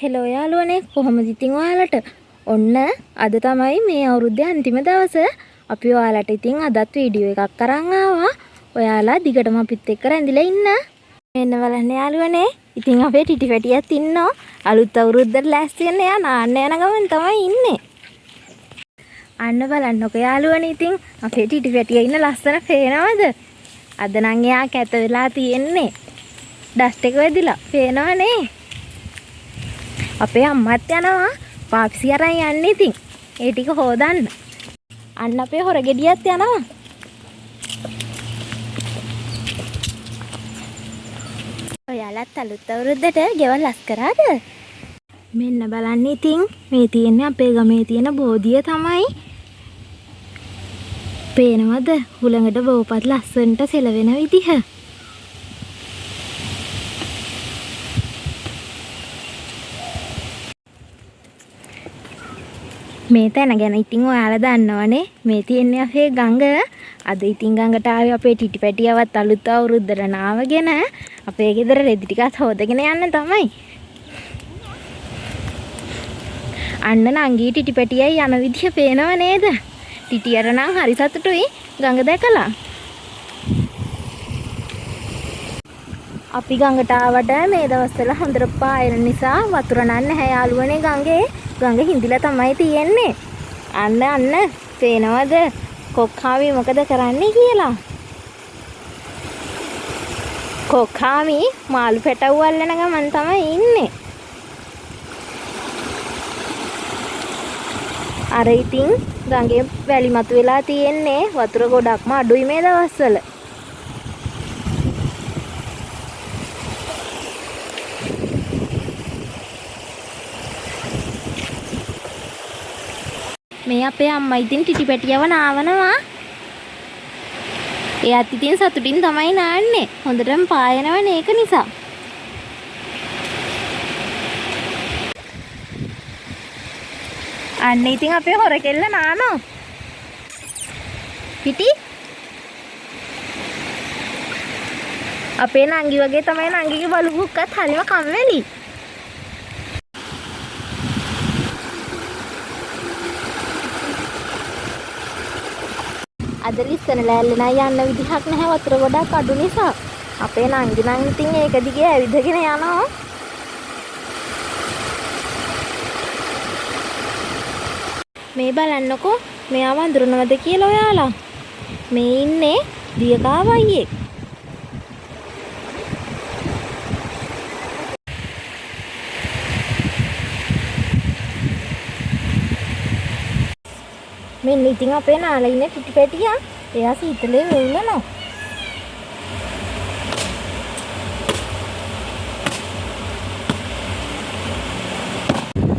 Hello යාළුවනේ කොහොමද ඉතින් ඔයාලට? ඔන්න අද තමයි මේ අවුරුද්දේ අන්තිම දවස. අපි ඔයාලට ඉතින් අදත් වීඩියෝ එකක් අරන් ආවා. ඔයාලා දිගටම අපිත් එක්ක රැඳිලා ඉන්න. මෙන්න බලන්න යාළුවනේ. ඉතින් අපේ ටිටි පැටියත් ඉන්නවා. අලුත් අවුරුද්දට ලෑස්ති වෙන්න යා නාන්න යන ගමන් තමයි ඉන්නේ. අන්න බලන්නකෝ යාළුවනේ ඉතින් අපේ ටිටි පැටියා ඉන්න ලස්සන පේනවද? අද නම් එයා කැත වෙලා තියෙන්නේ. ඩස්ට් එක වැදිලා. පේනවනේ? අපේ අම්මත් යනවා පාප්සි අරන් යන්නේ ඉතින් ඒ ටික හොදන්න. අන්න අපේ හොරගෙඩියත් යනවා. ඔයාලත් අලුත් අවුරුද්දට ගෙවල් ලස් කරාද? මෙන්න බලන්න ඉතින් මේ තියෙන්නේ අපේ ගමේ තියෙන බෝධිය තමයි. පේනවද? හුළඟට බෝපත් ලස්සනට සෙලවෙන විදිහ. මේ තැන ගැන ඉතින් ඔයාලා දන්නවනේ. මේ තියෙන්නේ අපේ ගඟ. අද ඉතින් ගඟට ආවේ අපේ ටිටි පැටියවත් අලුත් අවුරුද්දට නාවගෙන අපේ ගෙදර රෙදි ටිකක් හොදගෙන යන්න තමයි. අන්න නංගී ටිටි පැටියයි යන විදිහ පේනව නේද? ටිටියට නම් හරි සතුටුයි ගඟ දැකලා. අපි ගඟට ආවට මේ දවස්වල හොඳට පායන නිසා වතුර නැහැ යාළුවනේ ගඟේ. ගඟ හිඳිලා තමයි තියෙන්නේ. අන්න පේනවද කොක්කාමි මොකද කරන්නේ කියලා? කොක්කාමි මාළු පැටවු අල්ලන ගමන් තමයි ඉන්නේ. අර ඉතින් ගඟේ වැලි මතු වෙලා තියෙන්නේ වතුර ගොඩක්ම අඩුයි මේ දවස්වල. මේ අපේ අම්මා ඉතින් ටිටි පැටියව නාවනවා. එයාත් ඉතින් සතුටින් තමයි නාන්නේ. හොඳටම පායනවනේ ඒක නිසා. අන්න ඉතින් අපේ හොරකෙල්ල නානෝ. ටිටි අපේ නංගි වගේ තමයි නංගිගේ බලු බුක්කත් හරිම කම්මැලි. අද ලිස්සන ලෑල්ලේ යන්න විදිහක් නැහැ වතුර ගොඩක් අඩු නිසා. අපේ නංගි නම් ඉතින් ඒක දිගේ ඇවිදගෙන යනවා. මේ බලන්නකෝ මෙයා වඳුරනවද කියලා ඔයාලා. මේ ඉන්නේ දියකාවයියෙක්. මෙන්න ඉතින් අපේ නාලා ඉන්නේ ටිටි පැටියා. එයා සීතලේ වෙල්ලනවා.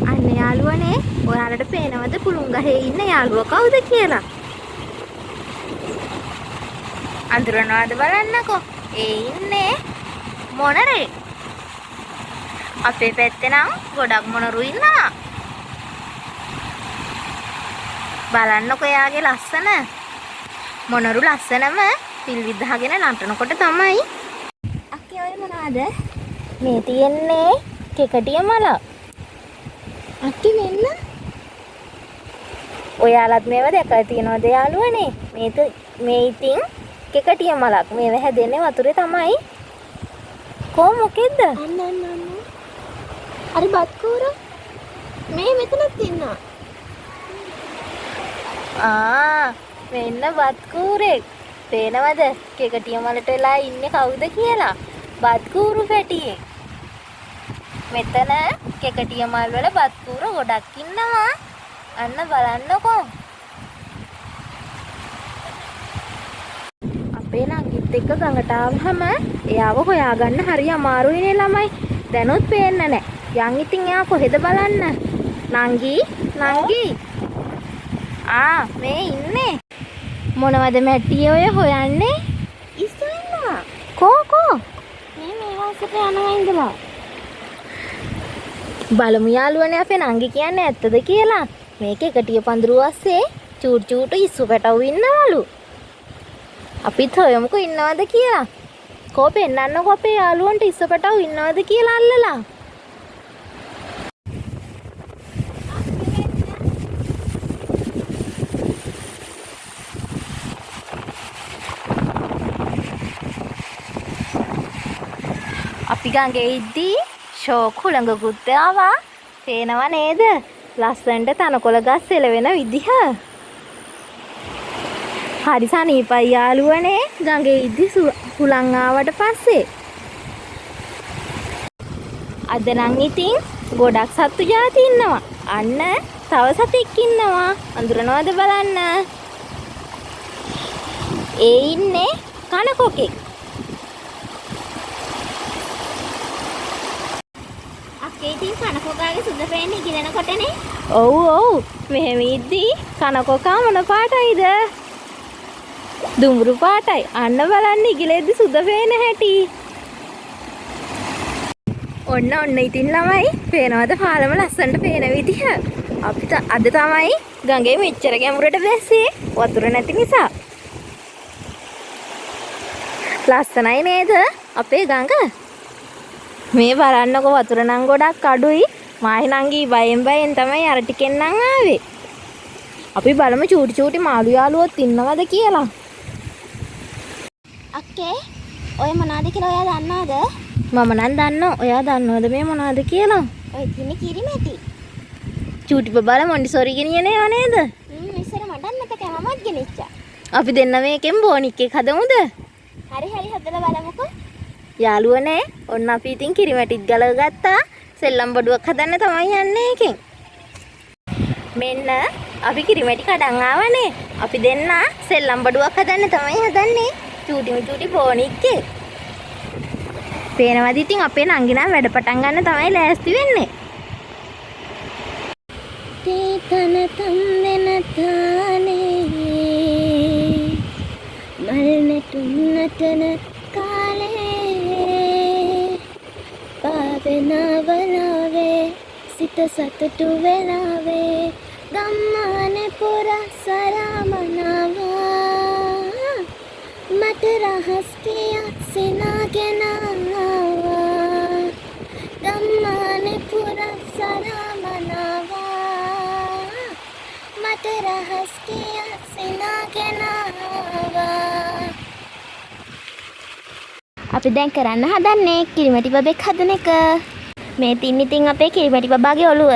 අන්න යාළුවනේ ඔයාලට පේනවද පුළුන් ගහේ ඉන්න යාළුවා කවුද කියලා? අඳුරනවද බලන්නකෝ. ඒ ඉන්නේ මොනරේ. අපේ පැත්තේ නම් ගොඩක් මොනරු ඉන්නවා. බලන්නකො එයාගේ ලස්සන. මොනරු ලස්සනම පිල් විදහාගෙන නටනකොට තමයි. අක්කේ ඔය මොනවාද? මේ තියෙන්නේ කෙකටිය මල. අක්කේ මෙන්න. ඔයාලත් මේව දැකලා තියෙනවද යාළුවනේ? මේ ඉතින් කෙකටිය මලක්. මේව හැදෙන්නේ වතුරේ තමයි. කො මොකෙද්ද? අන්න. හරි බත් කෝර. මේ මෙතනත් ඉන්නවා. මෙන්න බත් කූරෙක්. පේනවද කෙකටිය මලට වෙලා ඉන්නේ කවුද කියලා? බත් කූරු පැටියෙක්. මෙතන කෙකටිය මල් වල බත් කූර ගොඩක් ඉන්නවා. අන්න බලන්නකෝ. අපේ නංගිත් එක්ක ගඟට ආවම එයාව හොයාගන්න හරි අමාරුයිනේ ළමයි. දැනුත් පේන්න නැහැ. යන් ඉතින් එයා කොහෙද බලන්න? නංගි මේ ඉන්නේ. මොනවද මැට්ටිය ඔය හොයන්නේ? ඉස්සෙල්ලා. කෝ මේ වාසයට යනවා ඉඳලා. බලමු යාළුවනේ අපේ නංගි කියන්නේ ඇත්තද කියලා. මේක එකටිය පඳුරු අස්සේ චූට් ඉස්සු පැටවු ඉන්නවලු. අපිත් හොයමුකෝ ඉන්නවද කියලා. කෝ පෙන්නන්නකෝ අපේ යාළුවන්ට ඉස්සු පැටවු ඉන්නවද කියලා අල්ලලා. අපි ගඟේ ඉද්දී ෂෝක් හුළඟකුත් ආවා. පේනව නේද? ලස්සනට තනකොළ ගස් එළවෙන විදිහ. හරි සනීපයි යාළුවනේ ගඟේ ඉද්දී හුළං ආවට පස්සේ. අද නම් ඉතින් ගොඩක් සත්තු జాති ඉන්නවා. අන්න තව සතෙක් ඉන්නවා. අඳුරනවද බලන්න. ඒ ඉන්නේ කනකොකෙක්. අක්කේ ඉතින් කනකොකාගේ සුදු පේන්නේ ගිලනකොටනේ. ඔව්. මෙහෙම ඉද්දී කනකොකා මොන පාටයිද? දුඹුරු පාටයි. අන්න බලන්න ඉගිලෙද්දි සුදු පේන හැටි. ඔන්න ඉතින් ළමයි පේනවද පාලම ලස්සනට පේන විදිහ. අපිට අද තමයි ගඟේ මෙච්චර ගැඹුරට බැස්සේ වතුර නැති නිසා. ලස්සනයි නේද අපේ ගඟ? මේ බලන්නකො වතුර නම් ගොඩක් අඩුයි. මාහි නංගී බයෙන් තමයි අර ටිකෙන් නම් ආවේ. අපි බලමු චූටි මාළු යාළුවොත් ඉන්නවද කියලා. අක්කේ ඔය මොනවද කියලා ඔයා දන්නවද? මම නම් දන්නවා. ඔයා දන්නවද මේ මොනවද කියලා? ඔය ඉන්නේ කිරිමැටි. චූටි බබාලා මොන්ඩිසෝරි ගෙනියනේ නේද? ඉස්සර මටත් මතකයි මමත් ගෙනිච්චා. අපි දෙන්න මේකෙන් බෝනික් එක හදමුද? හරි හදලා බලමුකෝ. යාළුවනේ ඔන්න අපි ඉතින් කිරිමැටිත් ගලව ගත්තා. සෙල්ලම් බඩුවක් හදන්න තමයි යන්නේ එකෙන්. මෙන්න අපි කිරිමැටි කඩන් ආවනේ. අපි දෙන්න සෙල්ලම් බඩුවක් හදන්න තමයි හදන්නේ. චූටි බෝනික් එක. පේනවද ඉතින් අපේ නංගිනා වැඩ පටන් ගන්න තමයි ලෑස්ති වෙන්නේ. තන තම් දෙන තානේ මල්නටුන් නටන කාලේ පාවෙනවලාවේ සිත සතුටු වෙලාවේ ගම්මානේ පුර සරමනවා මට රහස් කියක් සිනාගෙන ආවා ගම්මානේ පුර සරමනවා මට රහස් කියක් සිනාගෙන ආවා. අපි දැන් කරන්න හදන්නේ කිරිමැටි බබෙක් හදන එක. මේ තින් අපේ කිරිමැටි බබාගේ ඔළුව.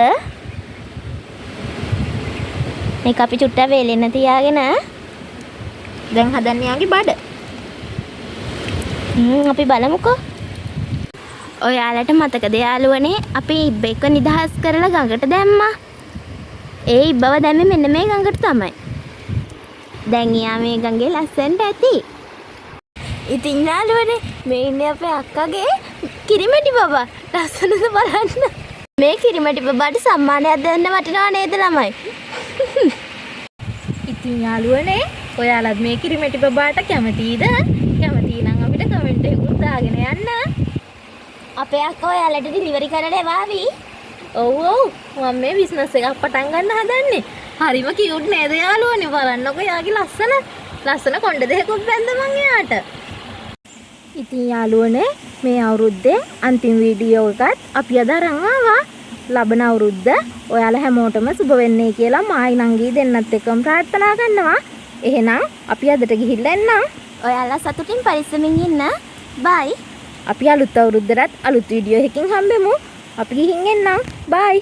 මේක අපි චුට්ටක් වේලෙන්න තියාගෙන දැන් හදන්නේ යාගේ බඩ. අපි බලමුකෝ. ඔයාලට මතකද යාළුවනේ අපි ඉබ්බ එක නිදහස් කරලා ගඟට දැම්මා. ඒ ඉබ්බව දැම්මේ මෙන්න මේ ගඟට තමයි. දැන් යා මේ ගඟේ ලස්සනට ඇති. ඉතින් යාළුවනේ මේ ඉන්නේ අපේ අක්කගේ කිරිමැටි බබා. ලස්සනද බලන්න. මේ කිරිමැටි බබාට සම්මානයක් දෙන්න වටිනවා නේද ළමයි? ඉතින් යාළුවනේ ඔයාලත් මේ කිරිමැටි බබාට කැමතිද? කැමති නම් අපිට කමෙන්ට් එකක් දාගෙන යන්න. අපේ අක්කා ඔයාලට ඩිලිවරි කරන්න එවාවි. ඔව් මම මේ බිස්නස් එකක් පටන් ගන්න හදන්නේ. හරිම කියුට් නේද යාළුවනේ? බලන්නකෝ යාගේ ලස්සන කොණ්ඩ දෙකකුත් බැන්ද මං එයාට. ඉතින් යාළුවනේ මේ අවුරුද්දේ අන්තිම වීඩියෝ එකත් අපි අද අරන් ආවා. ලබන අවුරුද්ද ඔයාලා හැමෝටම සුබ වෙන්නේ කියලා මායි නංගී දෙන්නත් එක්කම ප්‍රාර්ථනා කරනවා. එහෙනම් අපි අදට ගිහිල්ලා එන්නම්. ඔයාලා සතුටින් පරිස්සමින් ඉන්න. බයි. අපි අලුත් අවුරුද්දට අලුත් වීඩියෝ එකකින් හම්බෙමු. අපි ගිහින් එන්නම්. බයි.